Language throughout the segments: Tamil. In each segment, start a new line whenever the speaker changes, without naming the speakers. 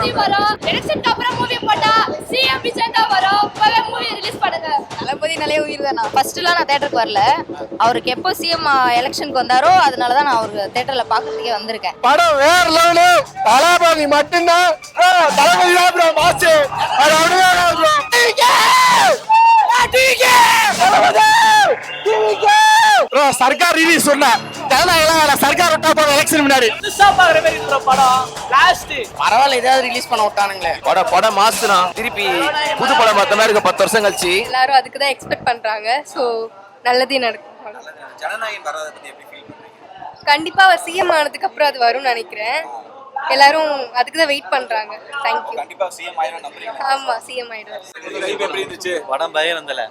தளபதி வரும். எலெக்ஷனுக்கு அப்புறம் மூவி போட்டா சிஎம் விஜய் தான் வரும். போய் மூவி ரிலீஸ் பண்ணுங்க.
தளபதி நல்ல உயிர் தானா. ஃபர்ஸ்ட்லாம் நான் தியேட்டருக்கு வரல. அவருக்கு எப்போ சிஎம் எலெக்ஷனுக்கு வந்தாரோ அதனால தான் நான் அவருக்கு தியேட்டர்ல பார்க்கறதுக்கே வந்திருக்கேன்.
படம் வேற லெவலு. தளபதி மட்டும்தான். தளபதி தான் ப்ரோ மாஸ். அது அவ்வளவுதான் ப்ரோ. ப்ரோ சர்க்கார் ரிலீஸ் சொன்னா ஜனநாயகம் சர்க்கார் விட்டா போற எலெக்ஷன் முன்னாடி
புதுசா பாக்குற மாதிரி இந்த படம் லாஸ்ட்
பரவாயில்ல ஏதாவது ரிலீஸ் பண்ண விட்டானுங்களே. படம் மாசுனா திருப்பி புது படம் பார்த்த மாதிரி இருக்க 10 வருஷம் கழிச்சு
எல்லாரும் அதுக்கு தான் எக்ஸ்பெக்ட் பண்றாங்க. சோ நல்லதே நடக்கும்.
ஜனநாயகம் வராத பத்தி எப்படி ஃபீல் பண்றீங்க?
கண்டிப்பா அவர் சிஎம் ஆனதுக்கு அப்புறம் அது வரும்னு நினைக்கிறேன். எல்லாரும் அதுக்கு தான் வெயிட் பண்றாங்க. Thank you.
கண்டிப்பா சிஎம் ஆயிரும் நம்புறீங்க?
ஆமா சிஎம் ஆயிடுவார்.
எப்படி இருந்துச்சு
படம் பயம் வந்தல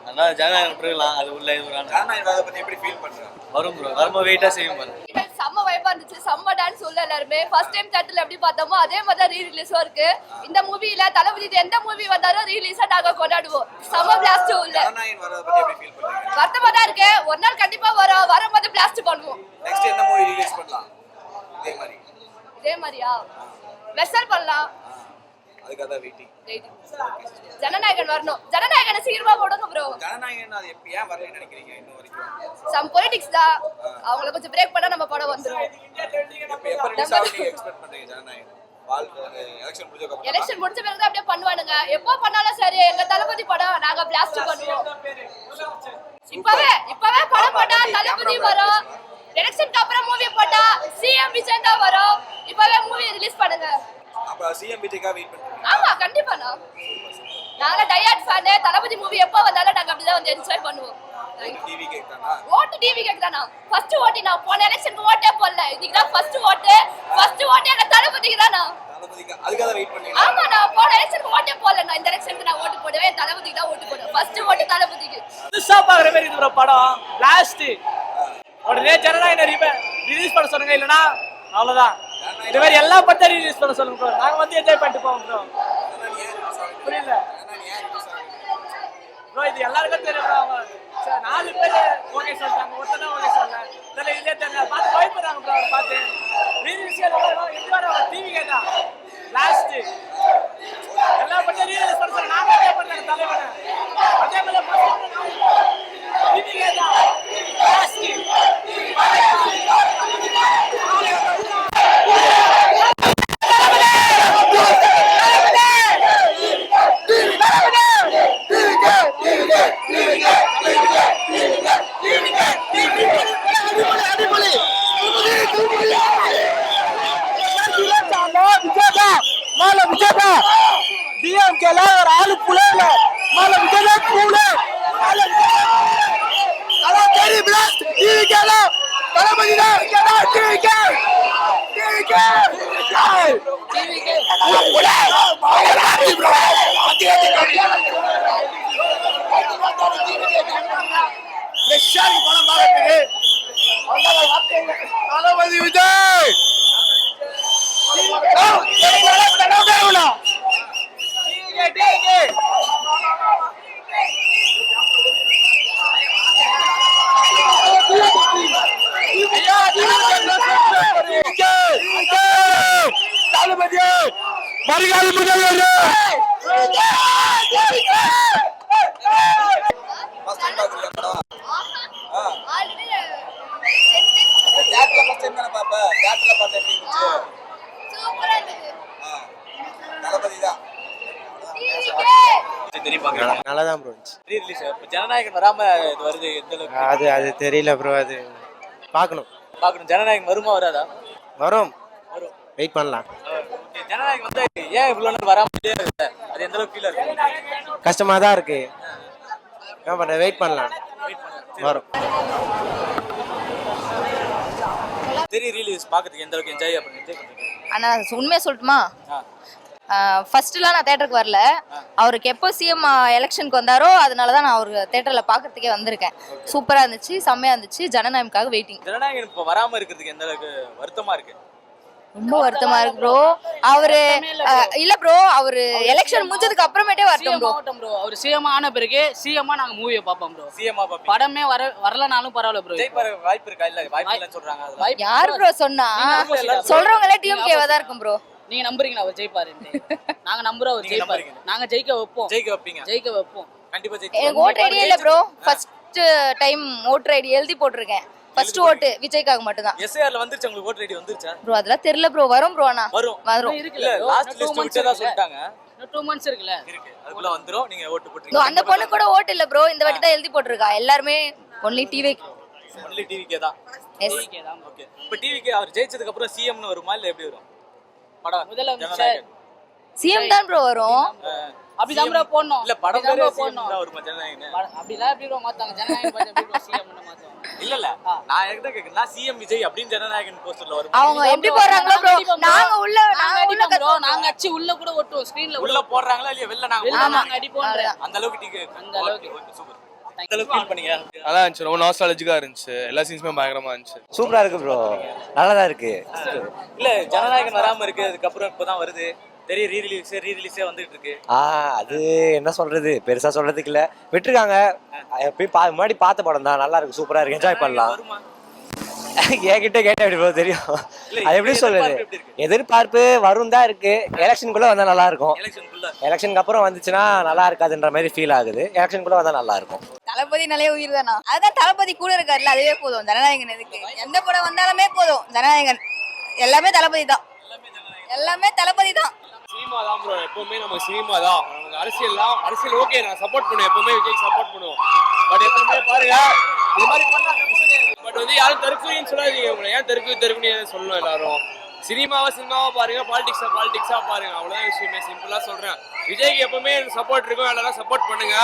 அதனால ஜனநாயகம் விட்டுறலாம். அது உள்ள
ஜனநாயகம் வராத பத்தி எப்படி ஃபீல் பண்றீங்க?
வரும் ப்ரோ வரும்போது வெயிட்டா செய்யும் பாரு.
செம்ம வைபா இருந்துச்சு. செம்ம டான்ஸ் உள்ள எல்லாருமே ஃபர்ஸ்ட் டைம் தியேட்டர்ல எப்படி பார்த்தோமோ அதே மாதிரி தான் ரீ ரிலீஸும் இருக்கு. இந்த மூவில தளபதி எந்த மூவி வந்தாலும் ரீ ரிலீஸா நாங்க கொண்டாடுவோம். செம்ம பிளாஸ்ட் உள்ள.
ஜனநாயகம் வராத பத்தி எப்படி ஃபீல் பண்றீங்க?
வருத்தமா தான் இருக்கு. ஒரு நாள் கண்டிப்பா வரும்போது பிளாஸ்ட் பண்ணுவோம்.
நெக்ஸ்ட் என்ன மூவி ரிலீஸ் பண்ணலாம்?
இதே மாதிரியா வெஸ்டர் பண்ணலாம்.
அதுக்காக தான் வெயிட்டிங்.
ஜனநாயகன் வரணும். ஜனநாயகனை சீக்கிரமா போடுங்க ப்ரோ.
ஜனநாயகம் அது எப்ப ஏன் வரலன்னு நினைக்கிறீங்க இன்னும் வரைக்கும்?
சம் பொலிட்டிக்ஸ் தான். அவங்கள கொஞ்சம் பிரேக் பண்ணா நம்ம படம் வந்துரும்.
எப்ப ரிலீஸ் ஆகும் நீங்க எக்ஸ்பெக்ட் பண்றீங்க ஜனநாயகம்? எலெக்ஷன் முடிஞ்ச அப்புறம்
எலெக்ஷன் முடிஞ்ச பிறகு தான் அப்படியே பண்ணுவானுங்க. எப்போ பண்ணாலும் சரி எங்க தளபதி படம் நாங்க பிளாஸ்ட் பண்ணுவோம். இப்பவே படம் போட்டா தளபதி வரும். எலெக்ஷனுக்கு அப்புறம் மூவி போட்டா சிஎம் விஜய் தான் வரும். இப்பவே மூவி ரிலீஸ் பண்ணுங்க.
அப்ப சிஎம் விஜய்க்காக வெயிட் பண்றீங்க?
ஆமா கண்டிப்பா. நாங்க டயட் ஃபேன். தளபதி மூவி எப்போ வந்தாலும் நாங்க அப்படிதான் வந்து என்ஜாய் பண்ணுவோம்.
டிவி கேக்குறானா?
ஓட்டு டிவி கேக்குறானா? ஃபர்ஸ்ட் ஓட்டு நான் போன எலெக்ஷனுக்கு ஓட்டே போடல. இதுக்கு தான் ஃபர்ஸ்ட் ஓட்டு எங்க தளபதிக்கு தானா.
தளபதிக்கு அதுக்காக தான் வெயிட் பண்ணீங்க?
ஆமா நான் போன எலெக்ஷனுக்கு ஓட்டே போடல. நான் இந்த எலெக்ஷனுக்கு நான் ஓட்டு போடுவேன். தளபதிக்கு தான் ஓட்டு போடுவேன். ஃபர்ஸ்ட் ஓட்டு தளபதிக்கு.
புதுசா பாக்குற மாதிரி இந்த படம் லாஸ்ட் உடனே ஜனநாயகம் ரிலீஸ் பண்ண சொல்லுங்க. இல்லனா அவ்வளவுதான். இந்த மாதிரி எல்லா படத்தையும் ரிலீஸ் பண்ண சொல்லுங்க ப்ரோ. நாங்க வந்து என்ஜாய் பண்ணிட்டு போவோம் ப்ரோ. புரியல ப்ரோ. இது எல்லாருக்கும் தெரியும் ப்ரோ. அவங்க 4 பேர் ஓகே சொல்லிட்டாங்க. ஒருத்தனா ஓகே சொல்லல. இதெல்லாம் இதே தெரியல. பார்த்து பயப்படுறாங்க ப்ரோ. பார்த்து ரிலீஸ் எங்க வர டிவி கேட்டா லாஸ்ட் எல்லா படத்தையும் ரிலீஸ் பண்ண சொல்லுங்க. நாங்க என்ஜாய் பண்றோம் தலைவனை. அதே மாதிரி டிவி கேட்டா லாஸ்ட்
தளபதி விஜய் தளபதி மறுகால முதல்வர்
ஃபர்ஸ்ட் டைம் பாக்குறீங்க படம்?
ஆல்ரெடி
தியேட்டர்ல ஃபர்ஸ்ட் டைம் தான பாப்ப. தியேட்டர்ல பார்த்தா எப்படி இருந்துச்சு?
சூப்பரா இருந்துச்சு.
தளபதி தான்.
நல்லாதான் ப்ரோ இருந்துச்சு.
ரீ ரிலீஸ் ஜனநாயகம் வராம இது வருது. எந்த அளவுக்கு
அது தெரியல ப்ரோ. அது பார்க்கணும்.
ஜனநாயகம் வருமா வராதா?
வரும்.
வரும்.
வெயிட் பண்ணலாம்.
ஜனநாயகம் வந்து ஏன் இவ்வளவு நாள் வராம இருக்கு? அது எந்த அளவுக்கு ஃபீல் இருக்கு?
கஷ்டமா தான் இருக்கு. என்ன பண்ண வெயிட் பண்ணலாம். வரும்.
ரிலீஸ் பாக்கிறதுக்கு எந்த அளவுக்கு என்ஜாய் பண்றீங்க?
ஆனா உண்மையா சொல்லட்டுமா, ஃபர்ஸ்ட்லாம் நான் தியேட்டருக்கு வரல. அவருக்கு எப்போ சிஎம் எலெக்ஷனுக்கு வந்தாரோ அதனால தான் நான் அவருக்கு தியேட்டர்ல பார்க்கறதுக்கே வந்திருக்கேன். சூப்பரா இருந்துச்சு. செம்மையா இருந்துச்சு. ஜனநாயகம்காக வெயிட்டிங்.
ஜனநாயகம் இப்போ வராம இருக்கிறதுக்கு எந்த அளவுக்கு வருத்தமா இருக்கு?
ரொம்ப வருத்தமா இருக்கு ப்ரோ. அவரு இல்ல ப்ரோ, அவரு எலெக்ஷன் முடிஞ்சதுக்கு அப்புறமேட்டே வரட்டும் ப்ரோ.
அவர் சிஎம் ஆன பிறகு சிஎம்மா நாங்க மூவியை பார்ப்போம் ப்ரோ.
சிஎம்மா பாப்பீங்க?
படமே வரலனாலும் பரவாயில்ல ப்ரோ.
விஜய் பாரு வாய்ப்பு இருக்கா? இல்ல வாய்ப்பு இல்லன்னு சொல்றாங்க.
யார் ப்ரோ சொன்னா? சொல்றவங்களே டிஎம்கேவா தான் இருக்கும் ப்ரோ.
நீங்க நம்புறீங்களா அவர் ஜெயிப்பாரு? நாங்க நம்புறோம் அவர் ஜெயிப்பாரு. நாங்க ஜெயிக்க வைப்போம். ஜெயிக்க வைப்போம்.
கண்டிப்பா ஜெயிக்க.
எனக்கு ஓட்டர் ஐடியே இல்ல bro. First time voter ID எழுதி போட்டிருக்கேன். ஃபர்ஸ்ட் ஓட்டு விஜய்க்காக மட்டும் தான்.
எஸ்ஏஆர்ல வந்துருச்சு உங்களுக்கு ஓட்டர் ஐடி வந்துருச்சா?
ப்ரோ அதெல்லாம் தெரியல ப்ரோ. வரும் ப்ரோ. ஆனா வரும்.
இருக்குல்ல
லாஸ்ட் லிஸ்ட் விட்டதா சொல்லிட்டாங்க.
2 months இருக்குல்ல.
இருக்கு. அதுக்குள்ள வந்துரும். நீங்க ஓட்டு போட்டுறீங்க.
அந்த பொண்ணு கூட ஓட்டு இல்ல ப்ரோ. இந்த வாட்டி தான் எழுதி போட்டிருக்கா. எல்லாரும் ஒன்லி டிவி.
ஒன்லி டிவிக்கே தான்.
எஸ்.
ஓகே. இப்போ டிவிக்கே அவர் ஜெயிச்சதுக்கு அப்புறம் சிஎம்னு வருமா இல்ல எப்படி வரும்? படம்
முதலமைச்சர்
சிஎம் தான் ப்ரோ வரும்.
அப்படிதான் ப்ரோ போடணும்.
இல்ல படம் பேரே போடணும். வருமா ஜனநாயகன்?
அப்படிலாம் எப்படி ப்ரோ மாத்தாங்க? ஜனநாயகன் பாத்து எப்படி ப்ரோ சிஎம் ன்னு மாத்துவாங்க?
இல்ல நான் என்கிட்ட கேக்குறேன். சிஎம் விஜய் அப்படின்னு ஜனநாயகன் போஸ்டர்ல வரும்.
அவங்க எப்படி போறாங்களோ ப்ரோ. நாங்க உள்ள
ப்ரோ நாங்க அச்சி உள்ள கூட ஒட்டுவோம். ஸ்கிரீன்ல
உள்ள போடுறாங்களா இல்லையா வெளில
நாங்க அடிப்போம்.
அந்த அளவுக்கு டிக்கெட்.
அந்த அளவுக்கு.
சூப்பர். அந்த அளவுக்கு ஃபீல் பண்ணீங்க?
நல்லா இருந்துச்சு. ரொம்ப நாஸ்டாலஜிக்கா இருந்துச்சு. எல்லா சீன்ஸுமே பயங்கரமா இருந்துச்சு.
சூப்பரா இருக்கு ப்ரோ. நல்லா தான் இருக்கு.
இல்ல ஜனநாயகன் வராம இருக்கு. அதுக்கப்புறம் இப்பதான் வருது. பெரிய ரீரிலீஸே வந்துட்டு இருக்கு.
அது என்ன சொல்றது, பெருசா சொல்றதுக்கு இல்ல. விட்டுருக்காங்க. போய் முன்னாடி பார்த்த படம் தான். நல்லா இருக்கு. சூப்பரா இருக்கு. என்ஜாய் பண்ணலாம். என்கிட்ட கேட்ட எப்படி ப்ரோ தெரியும்? அது எப்படி சொல்றது, எதிர்பார்ப்பு வரும் தான் இருக்கு. எலெக்ஷனுக்குள்ள வந்தா நல்லா இருக்கும். எலெக்ஷனுக்கு அப்புறம் வந்துச்சுன்னா நல்லா இருக்காதுன்ற மாதிரி ஃபீல் ஆகுது. எலெக்ஷனுக்குள்ள வந்தா நல்லா இருக்கும்.
தளபதி நல்ல உயிர் தானா? அதான் தளபதி கூட இருக்காருல்ல, அதுவே போதும். ஜனநாயகன் எதுக்கு? எந்த படம் வந்தாலுமே போதும். ஜனநாயகன் எல்லாமே தளபதி தான். எல்லாமே தளபதி தான்.
சினிமா தான் ப்ரோ. எப்பவுமே நமக்கு சினிமா தான். நமக்கு அரசியல் ஓகே, நான் சப்போர்ட் பண்ணுவேன். எப்பவுமே விஜய் சப்போர்ட் பண்ணுவோம். பட் எப்பவுமே பாருங்க இது மாதிரி பண்ணாங்க. பட் வந்து யாரும் தெருக்குன்னு சொல்லாதீங்க. உங்களை ஏன் தெருக்குன்னு சொல்லணும். எல்லாரும் சினிமாவா பாருங்க, பாலிடிக்ஸா பாருங்க. அவ்வளவுதான் விஷயமே. சிம்பிளா சொல்றேன். விஜய்க்கு எப்பவுமே சப்போர்ட் இருக்கும். எல்லாரும் சப்போர்ட் பண்ணுங்க.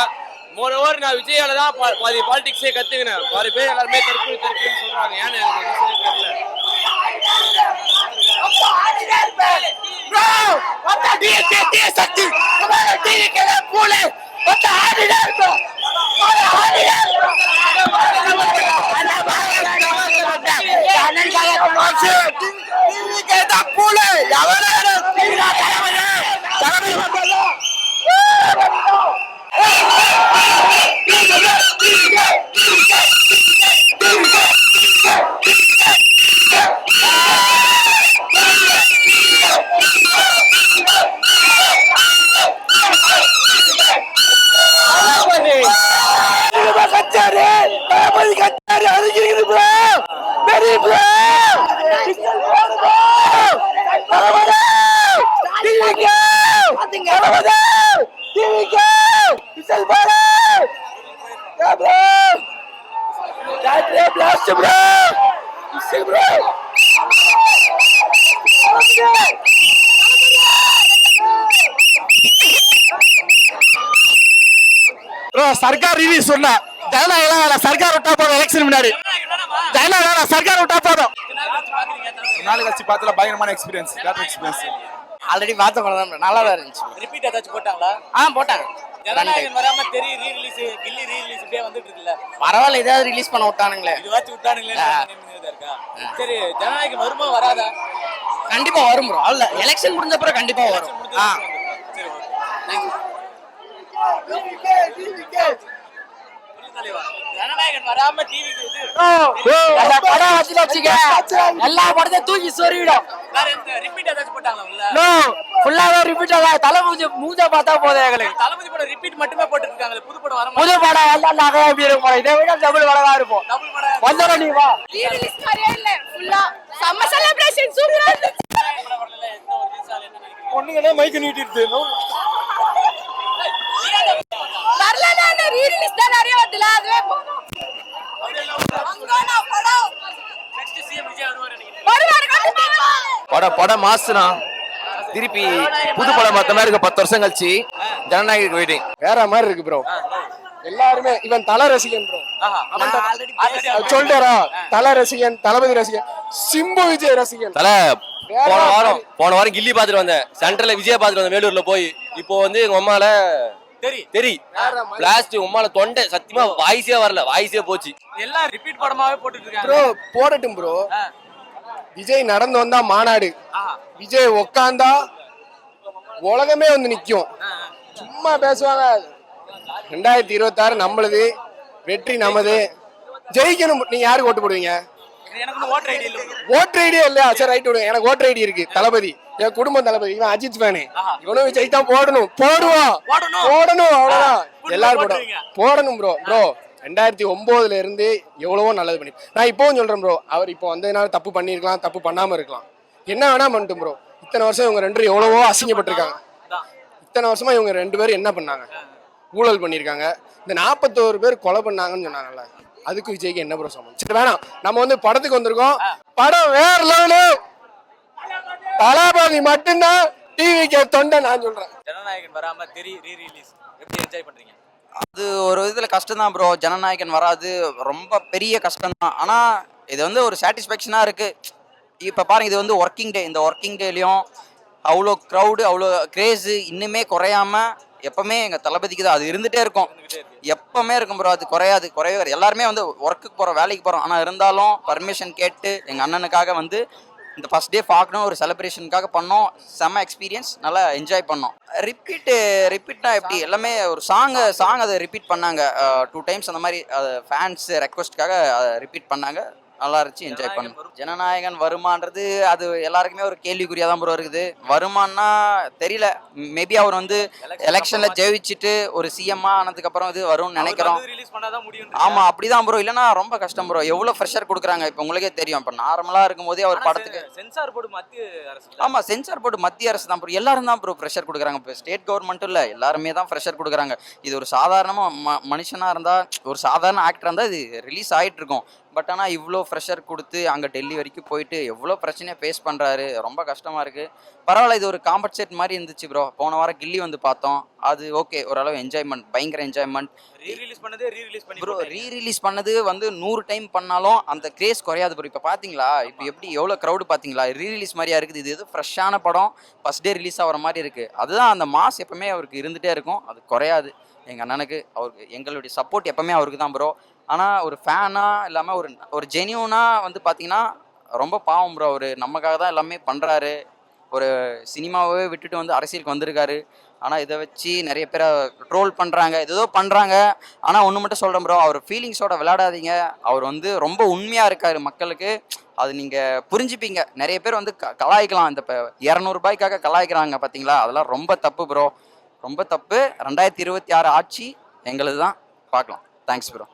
மோரோவர் நான் விஜயால தான் பாதி பாலிடிக்ஸே கத்துக்கினேன். பாதி பேர் எல்லாருமே தெருக்குன்னு சொல்றாங்க. ஏன்னு எனக்கு தெரியல. சர்க்கார் ரிலீஸ் சொன்னா ஜனநாயகம் சர்க்கார் விட்டா போதும். எலெக்ஷன் முன்னாடி ஜனநாயகம் சர்க்கார் விட்டா போதும். நாலு கட்சி பார்த்தல பயங்கரமான எக்ஸ்பீரியன்ஸ்.
ஆல்ரெடி பார்த்த படம் தான். நல்லா தான் இருந்துச்சு.
ரிப்பீட் ஏதாச்சும் போட்டாங்களா?
போட்டாங்க.
ஜனநாயகன் வராம தெரிய ரீரிலீஸ் கில்லி ரீரிலீஸ் இப்படியே வந்துட்டு இருக்குல்ல.
பரவாயில்ல, இதாவது ரிலீஸ் பண்ண விட்டானுங்களே.
இதுவாச்சும் விட்டானுங்களே இருக்கா? சரி ஜனநாயகன் வருமா வராதா?
கண்டிப்பா வரும் ப்ரோ. அல்ல எலெக்ஷன் முடிஞ்ச அப்புறம் கண்டிப்பா வரும்.
சரி ஜனநாயகன் வராம டிவிக்கு
படம் வச்சுக்க எல்லா படத்தையும் தூக்கி சொருவிடும்.
ரிப்பீட் ஏதாச்சும் போட்டாங்களா?
ஃபுல்லாவே ரிப்பீட் ஆகாது. தளபதி மூஞ்ச பார்த்தா போதும் எங்களுக்கு.
தளபதி படம் ரிப்பீட் மட்டுமே போட்டு இருக்காங்க. புது படம் வர
புது படம் வந்தா நாங்க எப்படி இருப்போம்? இதை விட டபுள் படமா இருப்போம்.
டபுள் படம்
வந்தோம் நீ வா.
ரீரிலீஸ் மாதிரியே இல்ல. ஃபுல்லா செம்ம செலிப்ரேஷன். சூப்பரா இருந்துச்சு.
பொண்ணுங்களே மைக் நீட்டிட்டு
வரலனா ரீரிலீஸ் தான் நிறைய வருதுல, அதுவே போதும்.
நெக்ஸ்ட் சிஎம் விஜய் வருவாரு.
படம் மாசுனா திருப்பி புது படம் பார்த்த மாதிரி இருக்கு. 10 வருஷம் கழிச்சு ஜனநாயக வெயிட்டிங்
வேற மாதிரி இருக்கு ப்ரோ. எல்லாருமே இவன் தல ரசிகன் ப்ரோ. சொல்லிட்டாரா? தல ரசிகன், தளபதி ரசிகன், சிம்பு விஜய் ரசிகன்.
தல போன வாரம் கில்லி பாத்துட்டு வந்தேன். சென்ட்ரல்ல விஜய் பாத்துட்டு வந்தேன் வேலூர்ல போய். இப்போ வந்து எங்க அம்மால தெரி பிளாஸ்ட் உம்மால தொண்டை சத்தியமா வாய்ஸே வரல. வாய்ஸே போச்சு.
எல்லாம் ரிப்பீட் படமாவே போட்டுட்டு இருக்காங்க
ப்ரோ. போடட்டும் ப்ரோ. விஜய் நடந்து வந்தா மாநாடு, விஜய் உக்காந்தா உலகமே வந்து நிக்கும். சும்மா பேசுவாங்க. 2026 நம்மளுது, வெற்றி நமது, ஜெயிக்கணும். நீங்க யாருக்கு ஓட்டு போடுவீங்க?
எனக்கு ஓட்டர் ஐடி இல்ல.
ஓட்டர் ஐடியா இல்லையா? சரி ரைட் விடுங்க. எனக்கு ஓட்டர் ஐடி இருக்கு. தளபதி
என் குடும்ப தளபதி இவன் அஜித் ஃபேனு, இவனும் விஜய் தான் போடணும், போடணும் அவ்வளவுதான். எல்லாரும் கூட போடணும் ப்ரோ. 2009 இருந்து எவ்வளவோ நல்லது பண்ணி, நான் இப்பவும் சொல்றேன் ப்ரோ. அவர் இப்போ வந்ததுனால தப்பு பண்ணிருக்கலாம், தப்பு பண்ணாம இருக்கலாம், என்ன வேணா பண்ணிட்டும் ப்ரோ. இத்தனை வருஷம் இவங்க 2 எவ்வளவோ அசிங்கப்பட்டிருக்காங்க. இத்தனை வருஷமா இவங்க 2 பேரும் என்ன பண்ணாங்க? ஊழல் பண்ணியிருக்காங்க. இந்த 41 பேர் கொலை பண்ணாங்கன்னு சொன்னாங்கல்ல, அதுக்கு விஜய்க்கு என்ன ப்ரோ சம்பந்தம்? சரி வேணாம், நம்ம வந்து படத்துக்கு வந்திருக்கோம். படம் வேற லெவலு, தளபதி மட்டும்தான் டிவிக்கு தொண்டை. நான் சொல்றேன்,
ஜனநாயகன் வராம ரீ ரிலீஸ் எப்படி என்ஜாய் பண்றீங்க?
அது ஒரு இதில் கஷ்டம் தான் ப்ரோ. ஜனநாயகன் வராது ரொம்ப பெரிய கஷ்டம் தான். ஆனால் இது வந்து ஒரு சாட்டிஸ்ஃபேக்ஷனாக இருக்குது. இப்போ பாருங்க, இது வந்து ஒர்க்கிங் டே. இந்த ஒர்க்கிங் டேலையும் அவ்வளோ க்ரௌடு, அவ்வளோ கிரேஸு இன்னுமே குறையாம எப்பவுமே எங்கள் தளபதிக்கு தான் அது இருந்துகிட்டே இருக்கும். எப்பவுமே இருக்கும் ப்ரோ, அது குறையவே எல்லாருமே வந்து ஒர்க்குக்கு போகிறோம், வேலைக்கு போகிறோம். ஆனால் இருந்தாலும் பர்மிஷன் கேட்டு எங்கள் அண்ணனுக்காக வந்து இந்த ஃபர்ஸ்ட் டே பார்க்கணும், ஒரு செலிப்ரேஷனுக்காக பண்ணோம். செம்ம எக்ஸ்பீரியன்ஸ், நல்லா என்ஜாய் பண்ணோம். ரிப்பீட்னா எப்படி? எல்லாமே ஒரு சாங் அதை ரிப்பீட் பண்ணாங்க 2 டைம்ஸ் அந்த மாதிரி. ஃபேன்ஸ் ரெக்வஸ்ட்காக ரிப்பீட் பண்ணாங்க. நல்லா இருந்துச்சு, என்ஜாய் பண்ணோம். ஜனநாயகன் வருமானது அது எல்லாருக்குமே ஒரு கேள்விக்குறியா தான் ப்ரோ இருக்குது. வருமானா தெரியல. மேபி அவர் வந்து எலெக்ஷன்ல ஜெயிச்சுட்டு ஒரு சிஎம்மா ஆனதுக்கு அப்புறம் இது வரும்னு நினைக்கிறோம். ஆமா, அப்படிதான் ப்ரோ. இல்லைன்னா ரொம்ப கஷ்டம் ப்ரோ. எவ்வளவு ப்ரெஷர் கொடுக்குறாங்க இப்போ உங்களுக்கே தெரியும். இப்போ நார்மலா இருக்கும் போதே அவர் படத்துக்கு
சென்சார் போர்டு மத்திய அரசு.
ஆமா, சென்சார் போர்டு மத்திய அரசு தான் ப்ரோ. எல்லாரும் தான் ப்ரோ ப்ரெஷர் கொடுக்குறாங்க. இப்போ ஸ்டேட் கவர்மெண்ட்டும் இல்லை, எல்லாருமே தான் ப்ரெஷர் கொடுக்குறாங்க. இது ஒரு சாதாரணமா மனுஷனா இருந்தா, ஒரு சாதாரண ஆக்டரா இருந்தா இது ரிலீஸ் ஆயிட்டு இருக்கும். பட் ஆனால் இவ்வளோ ப்ரெஷர் கொடுத்து அங்கே டெல்லி வரைக்கும் போயிட்டு எவ்வளோ பிரச்சனையை ஃபேஸ் பண்ணுறாரு. ரொம்ப கஷ்டமாக இருக்குது. பரவாயில்ல, இது ஒரு காம்பன்சேட் மாதிரி இருந்துச்சு ப்ரோ. போன வாரம் கில்லி வந்து பார்த்தோம், அது ஓகே, ஓரளவு என்ஜாய்மெண்ட், பயங்கர என்ஜாய்மெண்ட். ரீ-ரிலீஸ் பண்ணது வந்து 100 டைம் பண்ணாலும் அந்த கிரேஸ் குறையாது ப்ரோ. இப்போ பார்த்தீங்களா, இப்போ எப்படி எவ்வளோ க்ரௌடு பார்த்தீங்களா? ரீ-ரிலீஸ் மாதிரியா இருக்குது. இது எது ஃப்ரெஷ்ஷான படம், ஃபர்ஸ்ட் டே ரிலீஸ் ஆகிற மாதிரி இருக்குது. அதுதான் அந்த மாஸ் எப்பவுமே அவருக்கு இருந்துகிட்டே இருக்கும், அது குறையாது. எங்கள் அண்ணனுக்கு அவருக்கு எங்களுடைய சப்போர்ட் எப்பவுமே அவருக்கு தான் ப்ரோ. ஆனால் ஒரு ஃபேனாக இல்லாமல் ஒரு ஜெனியூனாக வந்து பார்த்தீங்கன்னா ரொம்ப பாவம் ப்ரோ. அவர் நமக்காக தான் எல்லாமே பண்ணுறாரு. ஒரு சினிமாவே விட்டுட்டு வந்து அரசியலுக்கு வந்திருக்காரு. ஆனால் இதை வச்சு நிறைய பேரை ட்ரோல் பண்ணுறாங்க, ஏதோ பண்ணுறாங்க. ஆனால் ஒன்று மட்டும் சொல்கிறேன் ப்ரோ, அவர் ஃபீலிங்ஸோட விளையாடாதீங்க. அவர் வந்து ரொம்ப உண்மையாக இருக்கார் மக்களுக்கு. அது நீங்கள் புரிஞ்சுப்பீங்க. நிறைய பேர் வந்து கலாய்க்கலாம். இந்த இப்போ 200 ரூபாய்க்காக கலாய்க்கிறாங்க பார்த்தீங்களா, அதெல்லாம் ரொம்ப தப்பு ப்ரோ, ரொம்ப தப்பு. 2026 ஆட்சி எங்களுது தான், பார்க்கலாம். Thanks bro.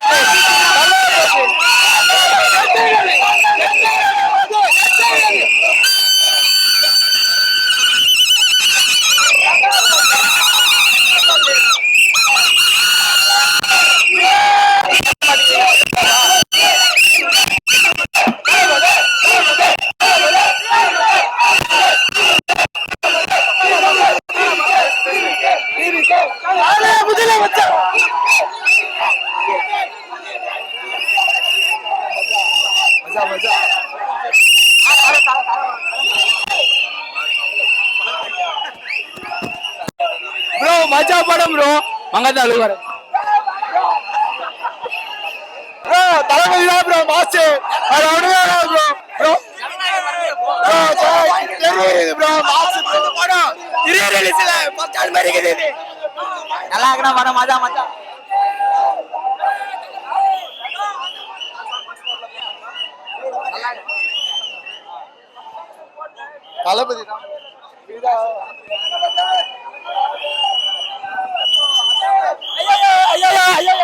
ப்ரோ மஜா படம் ப்ரோ. மங்கத்தாள் ப்ரோ, தளபதி தான் ப்ரோ மாஸ். அது ஒண்ணுமே ப்ரோ. ப்ரோ தெரியுது ப்ரோ, மாஸ் ப்ரோ. படம் ரீ-ரிலீஸ்ல பச்சான் மாதிரி இருக்குது. நல்லா இருக்குடா படம், மஜா மஜா. தளபதி தான். ஐயோ ஐயோ ஐயோ.